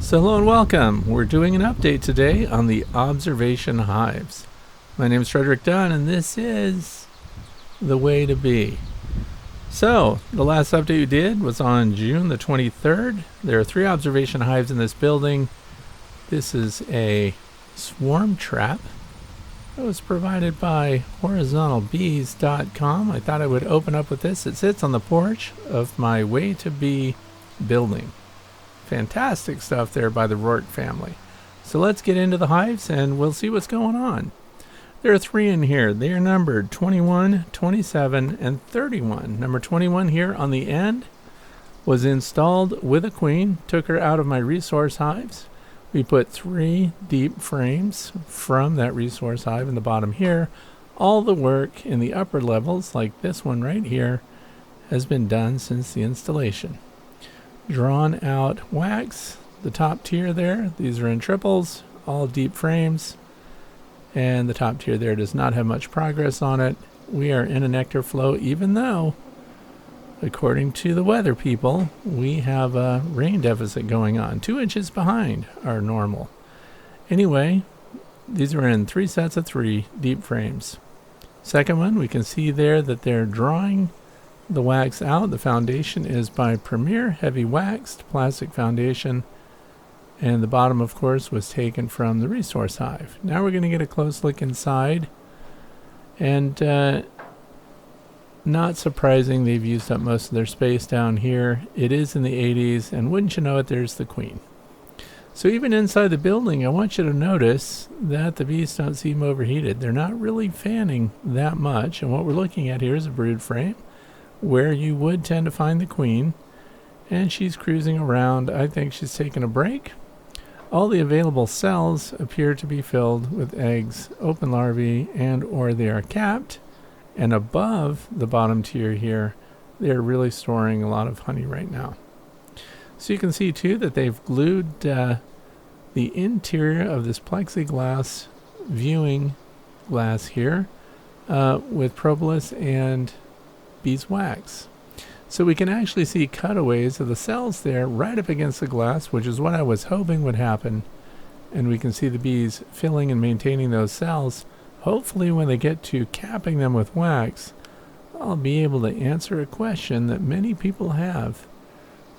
So hello and welcome. We're doing an update today on the observation hives. My name is Frederick Dunn and this is the way to be. So the last update we did was on June the 23rd. There are 3 observation hives in this building. This is a swarm trap that was provided by horizontalbees.com. I thought I would open up with this. It sits on the porch of my way to be building. Fantastic stuff there by the Rourke family. So let's get into the hives and we'll see what's going on. There are 3 in here. They are numbered 21, 27, and 31. Number 21 here on the end was installed with a queen. Took her out of my resource hives. We put 3 deep frames from that resource hive in the bottom here. All the work in the upper levels, like this one right here, has been done since the installation. Drawn out wax, the top tier there, these are in triples, all deep frames, and the top tier there does not have much progress on it. We are in a nectar flow, even though, according to the weather people, we have a rain deficit going on, 2 inches behind our normal. Anyway, these are in 3 sets of 3 deep frames. Second one, we can see there that they're drawing the wax out. The foundation is by Premier Heavy Waxed Plastic Foundation, and the bottom of course was taken from the resource hive. Now we're going to get a close look inside, and not surprising, they've used up most of their space down here. It is in the 80s, and wouldn't you know it, there's the queen. So even inside the building, I want you to notice that the bees don't seem overheated. They're not really fanning that much, and what we're looking at here is a brood frame where you would tend to find the queen, and she's cruising around. I think she's taking a break. All the available cells appear to be filled with eggs, open larvae, and or they are capped, and above the bottom tier here they're really storing a lot of honey right now. So you can see too that they've glued the interior of this plexiglass viewing glass here with propolis and beeswax. So we can actually see cutaways of the cells there right up against the glass, which is what I was hoping would happen. And we can see the bees filling and maintaining those cells. Hopefully when they get to capping them with wax, I'll be able to answer a question that many people have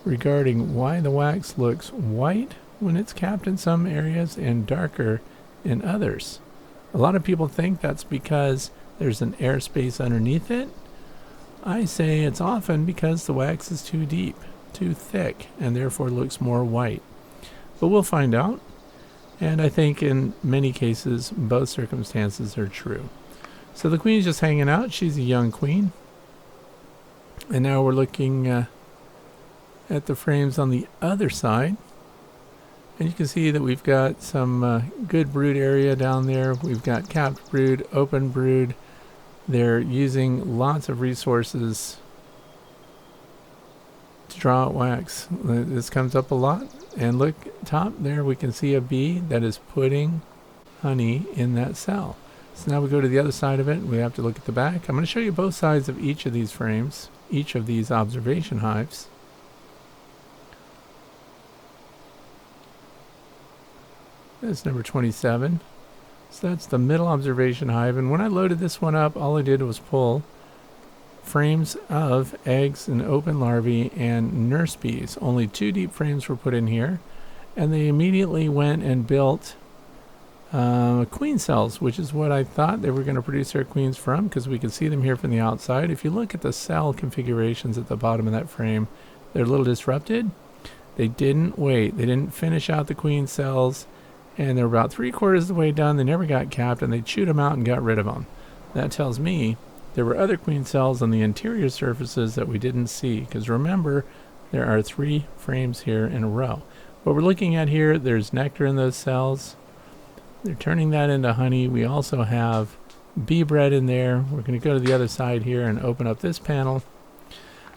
regarding why the wax looks white when it's capped in some areas and darker in others. A lot of people think that's because there's an airspace underneath it. I say it's often because the wax is too deep, too thick, and therefore looks more white. But we'll find out, and I think in many cases both circumstances are true. So the queen's just hanging out. She's a young queen. And now we're looking at the frames on the other side. And you can see that we've got some good brood area down there. We've got capped brood, open brood. They're using lots of resources to draw out wax. This comes up a lot. And look, top there we can see a bee that is putting honey in that cell. So now we go to the other side of it. We have to look at the back. I'm going to show you both sides of each of these frames, each of these observation hives. That's number 27. So that's the middle observation hive, and when I loaded this one up, all I did was pull frames of eggs and open larvae and nurse bees. Only 2 deep frames were put in here, and they immediately went and built queen cells, which is what I thought they were going to produce their queens from, because we can see them here from the outside. If you look at the cell configurations at the bottom of that frame, they're a little disrupted. They didn't wait. They didn't finish out the queen cells. And they're about 3/4 of the way done. They never got capped, and they chewed them out and got rid of them. That tells me there were other queen cells on the interior surfaces that we didn't see, because remember, there are 3 frames here in a row. What we're looking at here, there's nectar in those cells. They're turning that into honey. We also have bee bread in there. We're going to go to the other side here and open up this panel.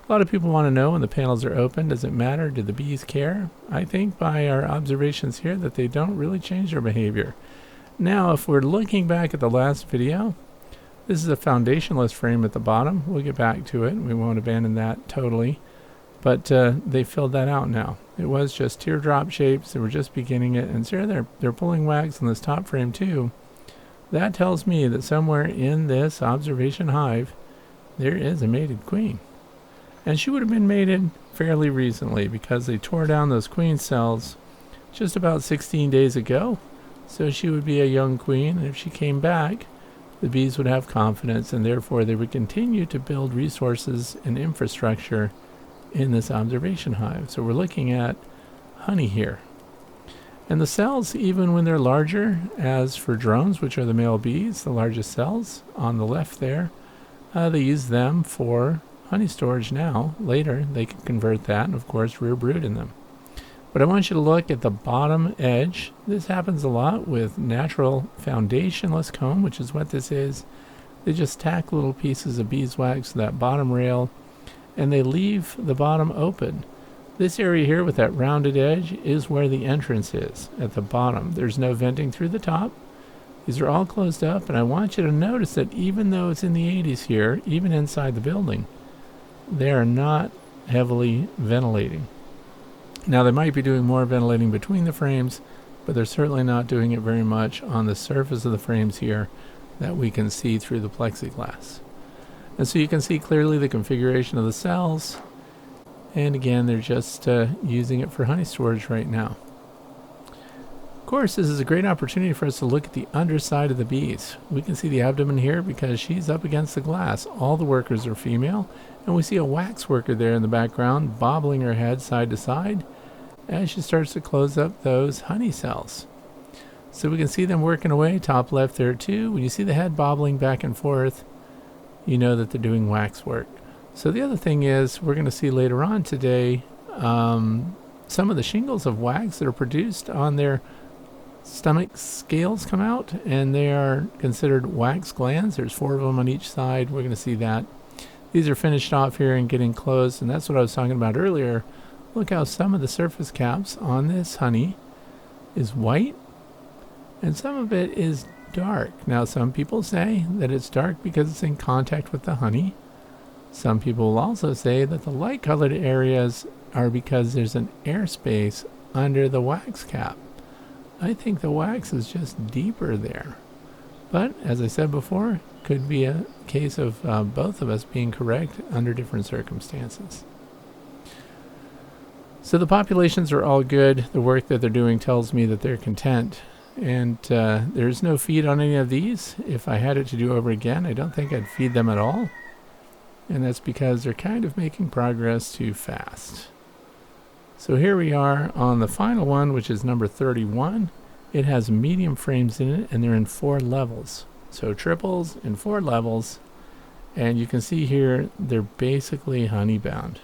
A lot of people want to know when the panels are open, does it matter? Do the bees care? I think by our observations here that they don't really change their behavior. Now, if we're looking back at the last video, this is a foundationless frame at the bottom. We'll get back to it. We won't abandon that totally. But they filled that out now. It was just teardrop shapes. They were just beginning it. And so they're pulling wax on this top frame too. That tells me that somewhere in this observation hive, there is a mated queen. And she would have been mated fairly recently because they tore down those queen cells just about 16 days ago. So she would be a young queen. And if she came back, the bees would have confidence, and therefore they would continue to build resources and infrastructure in this observation hive. So we're looking at honey here. And the cells, even when they're larger, as for drones, which are the male bees, the largest cells on the left there, they use them for honey storage now. Later, they can convert that and, of course, rear brood in them. But I want you to look at the bottom edge. This happens a lot with natural foundationless comb, which is what this is. They just tack little pieces of beeswax to that bottom rail, and they leave the bottom open. This area here with that rounded edge is where the entrance is, at the bottom. There's no venting through the top. These are all closed up, and I want you to notice that even though it's in the 80s here, even inside the building, they are not heavily ventilating. Now, they might be doing more ventilating between the frames, but they're certainly not doing it very much on the surface of the frames here that we can see through the plexiglass. And so you can see clearly the configuration of the cells. And again, they're just using it for honey storage right now. Of course, this is a great opportunity for us to look at the underside of the bees. We can see the abdomen here because she's up against the glass. All the workers are female, and we see a wax worker there in the background bobbling her head side to side as she starts to close up those honey cells. So we can see them working away, top left there too. When you see the head bobbling back and forth, you know that they're doing wax work. So the other thing is, we're going to see later on today some of the shingles of wax that are produced on their stomach scales come out, and they are considered wax glands. There's 4 of them on each side. We're going to see that. These are finished off here and getting closed, and that's what I was talking about earlier. Look how some of the surface caps on this honey is white, and some of it is dark. Now, some people say that it's dark because it's in contact with the honey. Some people will also say that the light-colored areas are because there's an airspace under the wax cap. I think the wax is just deeper there. But, as I said before, could be a case of both of us being correct under different circumstances. So the populations are all good. The work that they're doing tells me that they're content. And there's no feed on any of these. If I had it to do over again, I don't think I'd feed them at all. And that's because they're kind of making progress too fast. So here we are on the final one, which is number 31. It has medium frames in it, and they're in 4 levels. So triples in 4 levels. And you can see here, they're basically honey bound.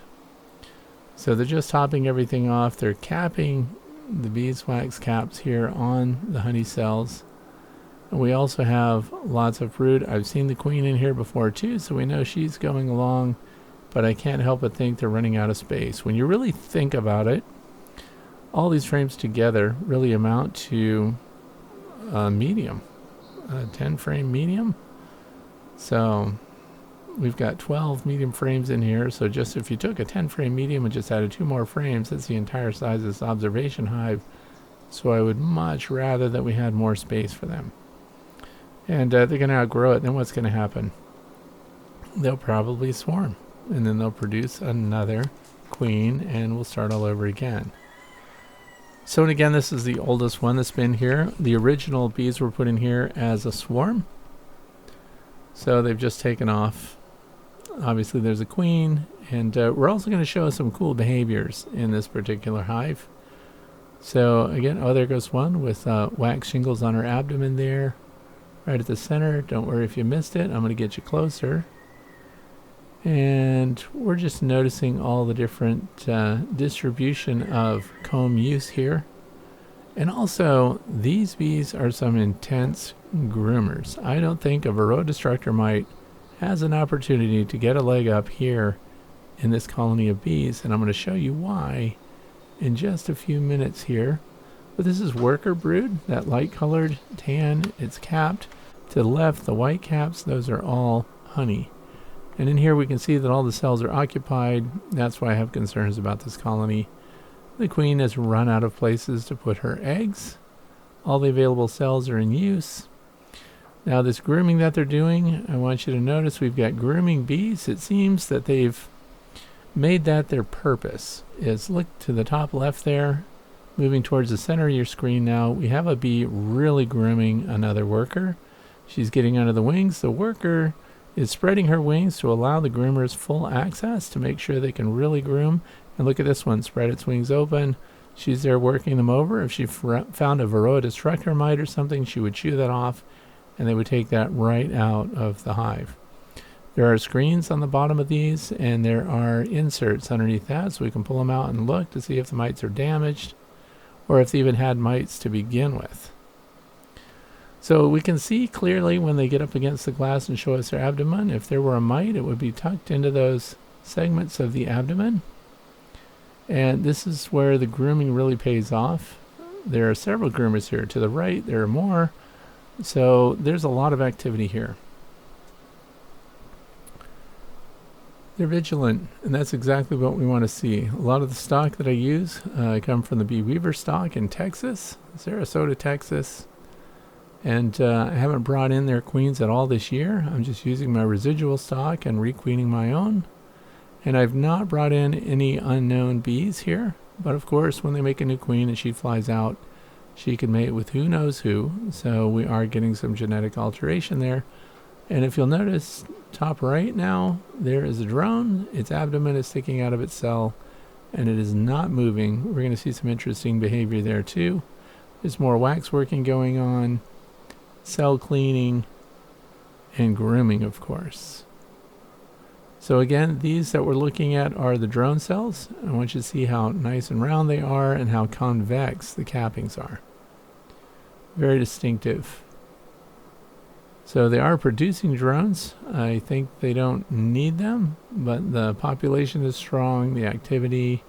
So they're just topping everything off. They're capping the beeswax caps here on the honey cells. And we also have lots of brood. I've seen the queen in here before too, so we know she's going along, but I can't help but think they're running out of space. When you really think about it, all these frames together really amount to a medium, a 10 frame medium. So we've got 12 medium frames in here. So just if you took a 10 frame medium and just added 2 more frames, that's the entire size of this observation hive. So I would much rather that we had more space for them. And they're going to outgrow it. Then what's going to happen? They'll probably swarm, and then they'll produce another queen, and we'll start all over again. So, and again, this is the oldest one that's been here. The original bees were put in here as a swarm. So they've just taken off. Obviously, there's a queen, and we're also going to show some cool behaviors in this particular hive. So again, oh, there goes one with wax shingles on her abdomen there, right at the center. Don't worry if you missed it. I'm going to get you closer. And we're just noticing all the different distribution of comb use here. And also, these bees are some intense groomers. I don't think a Varroa destructor mite has an opportunity to get a leg up here in this colony of bees, and I'm going to show you why in just a few minutes here. But this is worker brood, that light colored tan, it's capped. To the left, the white caps, those are all honey. And in here we can see that all the cells are occupied. That's why I have concerns about this colony. The queen has run out of places to put her eggs. All the available cells are in use. Now this grooming that they're doing, I want you to notice we've got grooming bees. It seems that they've made that their purpose. Is look to the top left there, moving towards the center of your screen now. We have a bee really grooming another worker. She's getting under the wings. The worker is spreading her wings to allow the groomers full access to make sure they can really groom. And look at this one, spread its wings open. She's there working them over. If she found a varroa destructor mite or something, she would chew that off, and they would take that right out of the hive. There are screens on the bottom of these, and there are inserts underneath that, so we can pull them out and look to see if the mites are damaged, or if they even had mites to begin with. So we can see clearly when they get up against the glass and show us their abdomen. If there were a mite, it would be tucked into those segments of the abdomen. And this is where the grooming really pays off. There are several groomers here. To the right, there are more. So there's a lot of activity here. They're vigilant, and that's exactly what we want to see. A lot of the stock that I use come from the bee weaver stock in Texas, Sarasota, Texas. And I haven't brought in their queens at all this year. I'm just using my residual stock and requeening my own. And I've not brought in any unknown bees here. But of course, when they make a new queen and she flies out, she can mate with who knows who. So we are getting some genetic alteration there. And if you'll notice, top right now, there is a drone. Its abdomen is sticking out of its cell, and it is not moving. We're going to see some interesting behavior there too. There's more wax working going on, cell cleaning, and grooming, of course. So again, these that we're looking at are the drone cells. I want you to see how nice and round they are and how convex the cappings are. Very distinctive. So they are producing drones. I think they don't need them, but the population is strong, the activity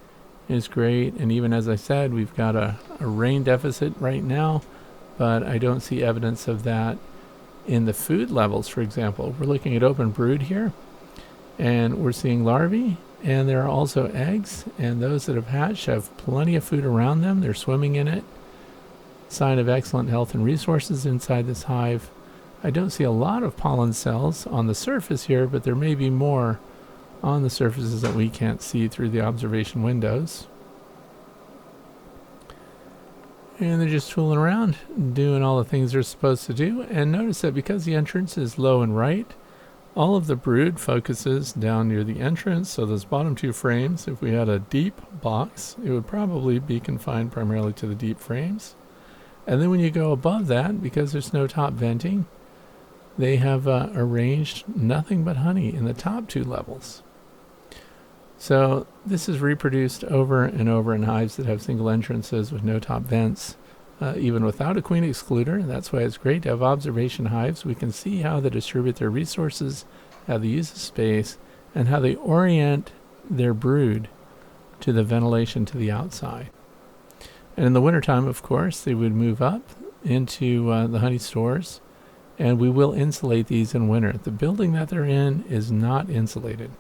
is great, and even as I said, we've got a rain deficit right now, but I don't see evidence of that in the food levels, for example. We're looking at open brood here, and we're seeing larvae, and there are also eggs, and those that have hatched have plenty of food around them. They're swimming in it. Sign of excellent health and resources inside this hive. I don't see a lot of pollen cells on the surface here, but there may be more on the surfaces that we can't see through the observation windows. And they're just tooling around, doing all the things they're supposed to do. And notice that because the entrance is low and right, all of the brood focuses down near the entrance. So those bottom two frames, if we had a deep box, it would probably be confined primarily to the deep frames. And then when you go above that, because there's no top venting, they have arranged nothing but honey in the top two levels. So this is reproduced over and over in hives that have single entrances with no top vents, even without a queen excluder. That's why it's great to have observation hives. We can see how they distribute their resources, how they use the space, and how they orient their brood to the ventilation to the outside. And in the wintertime, of course, they would move up into the honey stores, and we will insulate these in winter. The building that they're in is not insulated.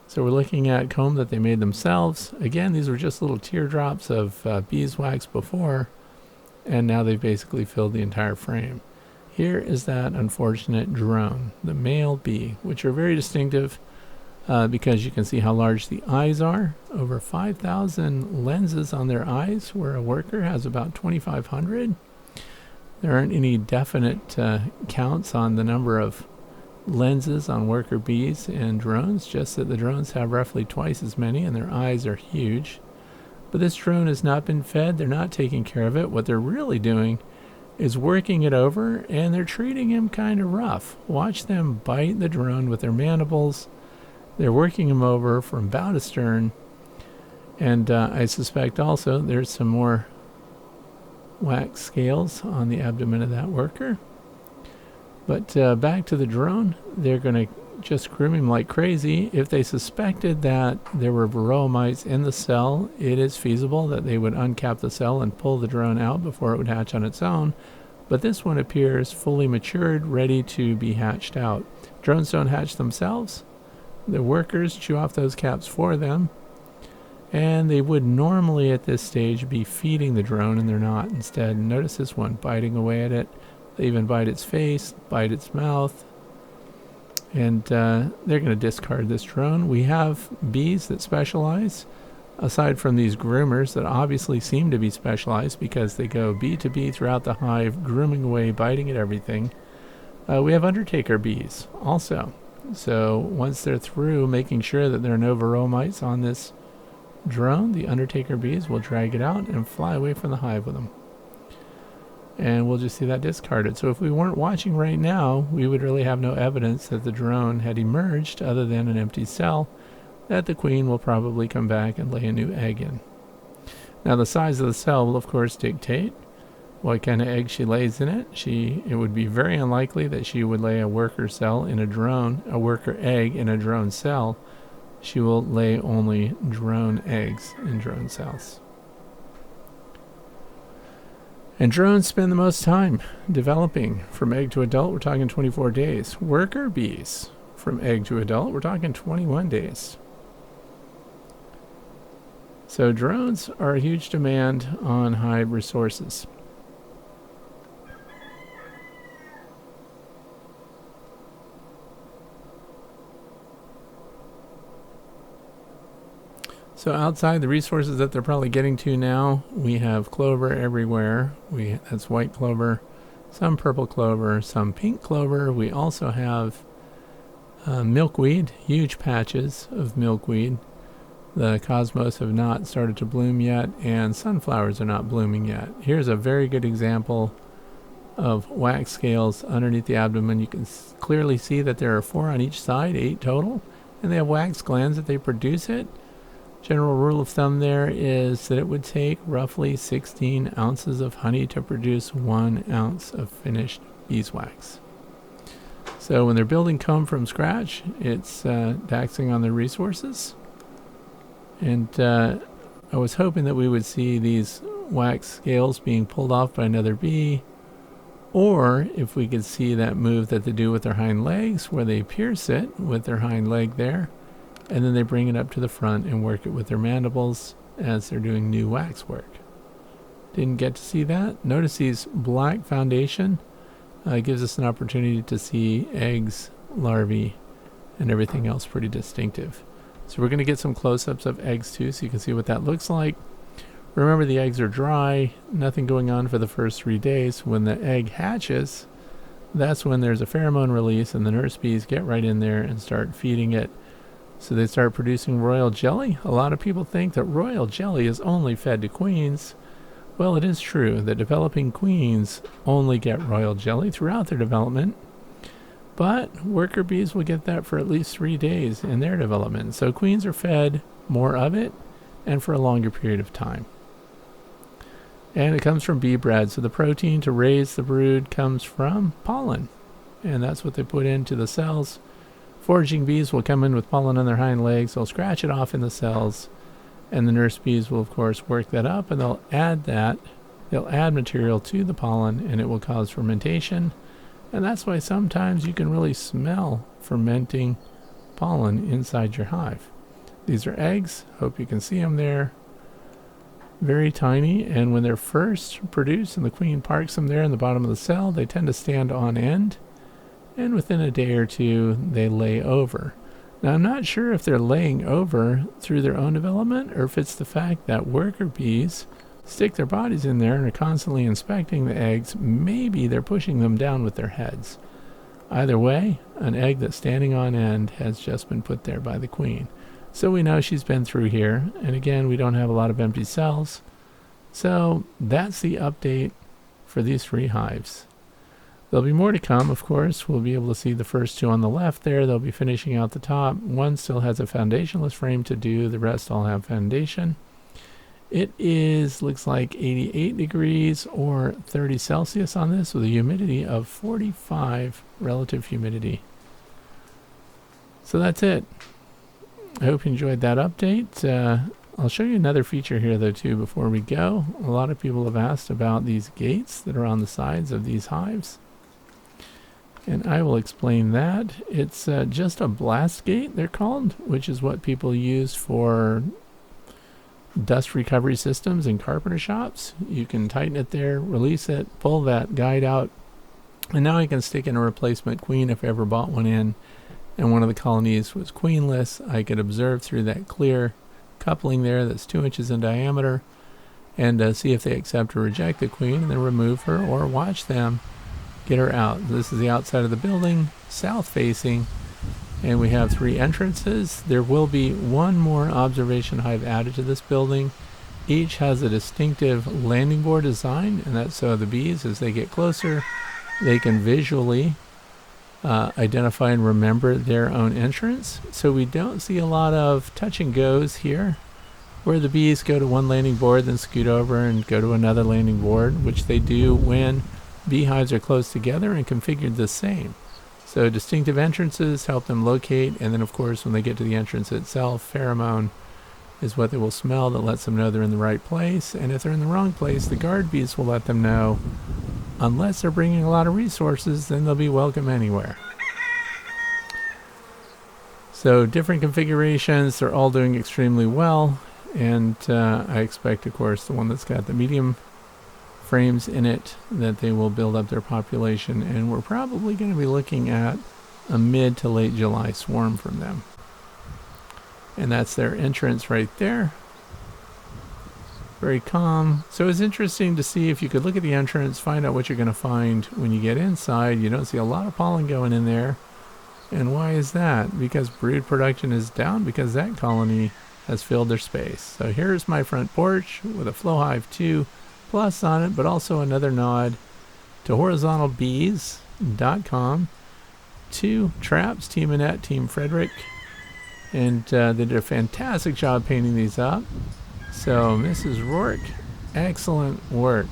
So we're looking at comb that they made themselves. Again, these were just little teardrops of beeswax before, and now they've basically filled the entire frame. Here is that unfortunate drone, the male bee, which are very distinctive because you can see how large the eyes are. Over 5,000 lenses on their eyes, where a worker has about 2,500. There aren't any definite counts on the number of lenses on worker bees and drones, just that the drones have roughly twice as many and their eyes are huge. But this drone has not been fed. They're not taking care of it. What they're really doing is working it over, and they're treating him kind of rough. Watch them bite the drone with their mandibles. They're working him over from bow to stern, and I suspect also there's some more wax scales on the abdomen of that worker. But back to the drone, they're going to just groom him like crazy. If they suspected that there were varroa mites in the cell, it is feasible that they would uncap the cell and pull the drone out before it would hatch on its own. but this one appears fully matured, ready to be hatched out. Drones don't hatch themselves. The workers chew off those caps for them, and they would normally at this stage be feeding the drone, and they're not. Instead, notice this one biting away at it. They even bite its face, bite its mouth, and they're going to discard this drone. We have bees that specialize, aside from these groomers that obviously seem to be specialized because they go bee to bee throughout the hive, grooming away, biting at everything. We have undertaker bees also. So once they're through making sure that there are no varroa mites on this drone, the undertaker bees will drag it out and fly away from the hive with them. And we'll just see that discarded. So if we weren't watching right now, we would really have no evidence that the drone had emerged other than an empty cell that the queen will probably come back and lay a new egg in. Now the size of the cell will of course dictate what kind of egg she lays in it. It would be very unlikely that she would lay a worker cell in a drone, a worker egg in a drone cell. She will lay only drone eggs in drone cells. And drones spend the most time developing from egg to adult. We're talking 24 days. Worker bees from egg to adult, we're talking 21 days. So drones are a huge demand on hive resources. So outside the resources that they're probably getting to now, we have clover everywhere. That's white clover, some purple clover, some pink clover. We also have milkweed, huge patches of milkweed. The cosmos have not started to bloom yet, and sunflowers are not blooming yet. Here's a very good example of wax scales underneath the abdomen. You can clearly see that there are 4 on each side, 8 total, and they have wax glands that they produce it. General rule of thumb there is that it would take roughly 16 ounces of honey to produce 1 ounce of finished beeswax. So when they're building comb from scratch, it's taxing on their resources. And I was hoping that we would see these wax scales being pulled off by another bee, or if we could see that move that they do with their hind legs, where they pierce it with their hind leg there, and then they bring it up to the front and work it with their mandibles as they're doing new wax work. Didn't get to see that. Notice these black foundation gives us an opportunity to see eggs, larvae, and everything else pretty distinctive. So we're going to get some close-ups of eggs too, so you can see what that looks like. Remember, the eggs are dry, nothing going on for the first 3 days. When the egg hatches, that's when there's a pheromone release, and the nurse bees get right in there and start feeding it. So they start producing royal jelly. A lot of people think that royal jelly is only fed to queens. Well, it is true that developing queens only get royal jelly throughout their development, but worker bees will get that for at least 3 days in their development. So queens are fed more of it and for a longer period of time. And it comes from bee bread. So the protein to raise the brood comes from pollen, and that's what they put into the cells. Foraging bees will come in with pollen on their hind legs. They'll scratch it off in the cells, and the nurse bees will, of course, work that up, and they'll add that. They'll add material to the pollen, and it will cause fermentation. And that's why sometimes you can really smell fermenting pollen inside your hive. These are eggs. Hope you can see them there. Very tiny, and when they're first produced and the queen parks them there in the bottom of the cell, they tend to stand on end. And within a day or two, they lay over. Now, I'm not sure if they're laying over through their own development, or if it's the fact that worker bees stick their bodies in there and are constantly inspecting the eggs. Maybe they're pushing them down with their heads. Either way, an egg that's standing on end has just been put there by the queen. So we know she's been through here. And again, we don't have a lot of empty cells. So that's the update for these 3 hives. There'll be more to come, of course. We'll be able to see the first 2 on the left there. They'll be finishing out the top. One still has a foundationless frame to do. The rest all have foundation. It looks like 88 degrees or 30 Celsius on this, with a humidity of 45 relative humidity. So that's it. I hope you enjoyed that update. I'll show you another feature here though too before we go. A lot of people have asked about these gates that are on the sides of these hives. And I will explain that. It's just a blast gate, they're called, which is what people use for dust recovery systems in carpenter shops. You can tighten it there, release it, pull that guide out, and now I can stick in a replacement queen if I ever bought one in, and one of the colonies was queenless. I could observe through that clear coupling there that's 2 inches in diameter and see if they accept or reject the queen, and then remove her or watch them get her out. This is the outside of the building, south facing, and we have 3 entrances. There will be 1 more observation hive added to this building. Each has a distinctive landing board design, and that's so the bees, as they get closer, they can visually identify and remember their own entrance. So we don't see a lot of touch and goes here, where the bees go to one landing board, then scoot over and go to another landing board, which they do when beehives are close together and configured the same. So distinctive entrances help them locate, and then of course when they get to the entrance itself, pheromone is what they will smell that lets them know they're in the right place. And if they're in the wrong place, the guard bees will let them know. Unless they're bringing a lot of resources, then they'll be welcome anywhere. So different configurations, they're all doing extremely well, and I expect of course the one that's got the medium frames in it that they will build up their population, and we're probably going to be looking at a mid to late July swarm from them. And that's their entrance right there. Very calm. So it's interesting to see if you could look at the entrance, find out what you're going to find when you get inside. You don't see a lot of pollen going in there. And why is that? Because brood production is down because that colony has filled their space. So here's my front porch with a Flow Hive 2 Plus on it, but also another nod to horizontalbees.com, 2 traps, Team Annette, Team Frederick, and they did a fantastic job painting these up. So Mrs. Rourke, excellent work.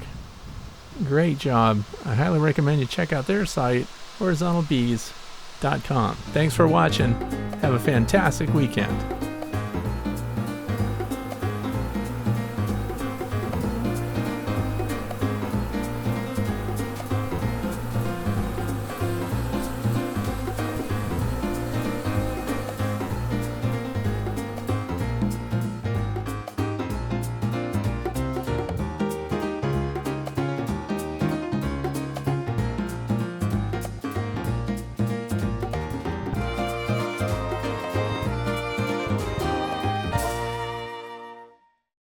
Great job. I highly recommend you check out their site, horizontalbees.com. Thanks for watching. Have a fantastic weekend.